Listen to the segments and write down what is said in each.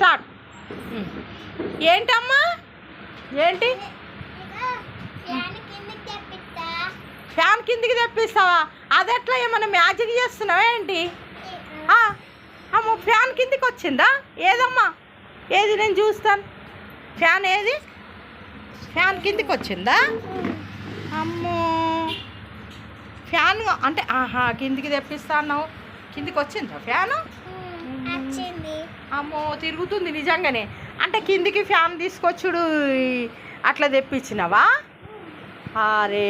Start. ఏంటమ్మా ఏంటి? Fan కిందికి తెప్పిస్తావా? అది ఎట్లా ఏమన్నా మ్యాజిక్ చేస్తున్నావా ఏంటి? అమ్మో ఫ్యాన్ కిందికి వచ్చిందా? ఏదమ్మా ఏది నేను చూస్తాను. ఫ్యాన్ ఏది? ఫ్యాన్ కిందికి వచ్చిందా? అమ్మో ఫ్యాన్ అంటే కిందికి తెప్పిస్తా అన్నావు, కిందికి వచ్చిందా ఫ్యాను? అమ్మో తిరుగుతుంది నిజంగానే. అంటే కిందికి ఫ్యాన్ తీసుకొచ్చుడు అట్లా తెప్పించినవా? అరే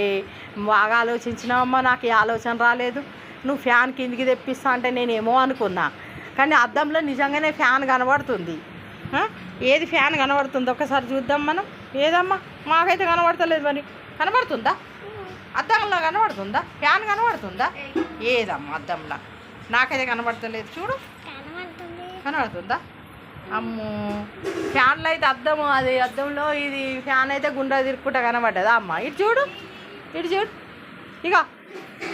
బాగా ఆలోచించినావమ్మా, నాకు ఈ ఆలోచన రాలేదు. నువ్వు ఫ్యాన్ కిందికి తెప్పిస్తా అంటే నేనేమో అనుకున్నా, కానీ అద్దంలో నిజంగానే ఫ్యాన్ కనబడుతుంది. ఏది ఫ్యాన్ కనబడుతుంది ఒకసారి చూద్దాం మనం. ఏదమ్మా మాకైతే కనబడతలేదు. మరి కనబడుతుందా? అద్దంలో కనబడుతుందా? ఫ్యాన్ కనబడుతుందా? ఏదమ్మా అద్దంలో నాకైతే కనబడతలేదు. చూడు కనబడుతుందా? అమ్మో ఫ్యాన్లో అయితే అద్దము, అది అద్దంలో ఇది ఫ్యాన్ అయితే గుండ్రా తిరుక్కుంటా కనబడ్డదా అమ్మ? ఇటు చూడు, ఇటు చూడు. ఇక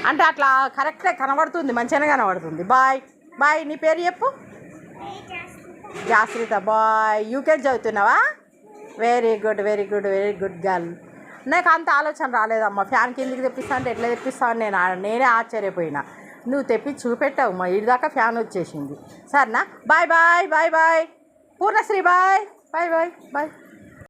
అంటే అట్లా కరెక్టే కనబడుతుంది, మంచిగానే కనబడుతుంది. Bye bye. నీ పేరు చెప్పు. జాశ్రిత. బాయ్. యూకేజీ చదువుతున్నావా? Very good very good very good girl. నాకు అంత ఆలోచన రాలేదమ్మా. ఫ్యాన్ కిందికి తెప్పిస్తా అంటే ఎట్లా తెప్పిస్తావు నేనే ఆశ్చర్యపోయినా. నువ్వు తెప్పి చూపెట్టావు మా ఇటు దాకా ఫ్యాన్ వచ్చేసింది. సరేనా? Bye bye bye bye. Purnashri bye bye bye bye.